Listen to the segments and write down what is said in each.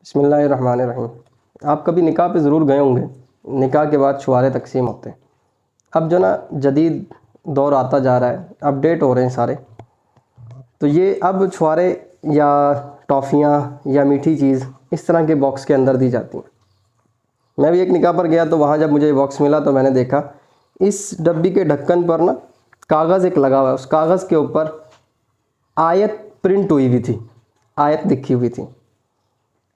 بسم اللہ الرحمن الرحیم۔ آپ کبھی نکاح پہ ضرور گئے ہوں گے۔ نکاح کے بعد چھوارے تقسیم ہوتے ہیں۔ اب جو نا جدید دور آتا جا رہا ہے، اپڈیٹ ہو رہے ہیں سارے، تو یہ اب چھوارے یا ٹافیاں یا میٹھی چیز اس طرح کے باکس کے اندر دی جاتی ہیں۔ میں بھی ایک نکاح پر گیا تو وہاں جب مجھے یہ باکس ملا تو میں نے دیکھا اس ڈبی کے ڈھکن پر نا کاغذ ایک لگا ہوا ہے، اس کاغذ کے اوپر آیت پرنٹ ہوئی ہوئی تھی، آیت لکھی ہوئی تھی۔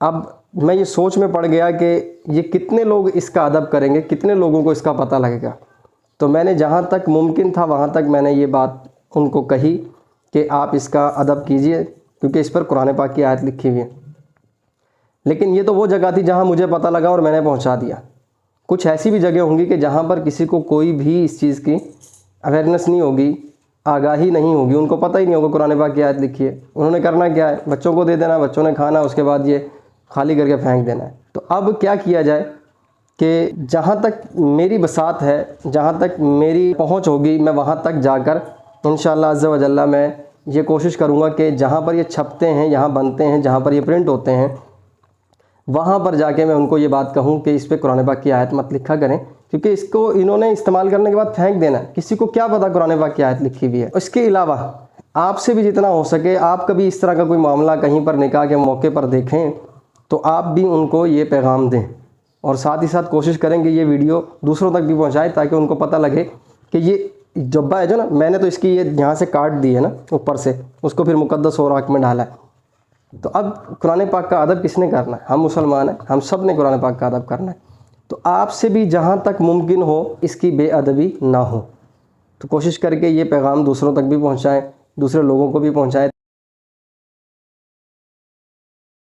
اب میں یہ سوچ میں پڑ گیا کہ یہ کتنے لوگ اس کا ادب کریں گے، کتنے لوگوں کو اس کا پتہ لگے گا۔ تو میں نے جہاں تک ممکن تھا وہاں تک میں نے یہ بات ان کو کہی کہ آپ اس کا ادب کیجئے، کیونکہ اس پر قرآن پاک کی آیت لکھی ہوئی ہے۔ لیکن یہ تو وہ جگہ تھی جہاں مجھے پتہ لگا اور میں نے پہنچا دیا۔ کچھ ایسی بھی جگہ ہوں گی کہ جہاں پر کسی کو کوئی بھی اس چیز کی اویئرنیس نہیں ہوگی، آگاہی نہیں ہوگی، ان کو پتہ ہی نہیں ہوگا قرآن پاک کی آیت لکھی ہے۔ انہوں نے کرنا کیا ہے، بچوں کو دے دینا، بچوں نے کھانا، اس کے بعد یہ خالی کر کے پھینک دینا ہے۔ تو اب کیا کیا جائے کہ جہاں تک میری بساط ہے، جہاں تک میری پہنچ ہوگی، میں وہاں تک جا کر انشاءاللہ عز و جل میں یہ کوشش کروں گا کہ جہاں پر یہ چھپتے ہیں، یہاں بنتے ہیں، جہاں پر یہ پرنٹ ہوتے ہیں، وہاں پر جا کے میں ان کو یہ بات کہوں کہ اس پہ قرآن پاک کی آیت مت لکھا کریں، کیونکہ اس کو انہوں نے استعمال کرنے کے بعد پھینک دینا ہے۔ کسی کو کیا پتہ قرآن پاک کی آیت لکھی ہوئی ہے۔ اس کے علاوہ آپ سے بھی جتنا ہو سکے، آپ کبھی اس طرح کا کوئی معاملہ کہیں پر نکاح کے موقع پر دیکھیں تو آپ بھی ان کو یہ پیغام دیں، اور ساتھ ہی ساتھ کوشش کریں کہ یہ ویڈیو دوسروں تک بھی پہنچائیں تاکہ ان کو پتہ لگے کہ یہ جبہ ہے جو نا، میں نے تو اس کی یہ یہاں سے کاٹ دی ہے نا اوپر سے، اس کو پھر مقدس اوراق میں ڈالا ہے۔ تو اب قرآن پاک کا ادب کس نے کرنا ہے؟ ہم مسلمان ہیں، ہم سب نے قرآن پاک کا ادب کرنا ہے۔ تو آپ سے بھی جہاں تک ممکن ہو اس کی بے ادبی نہ ہو، تو کوشش کر کے یہ پیغام دوسروں تک بھی پہنچائیں، دوسرے لوگوں کو بھی پہنچائیں۔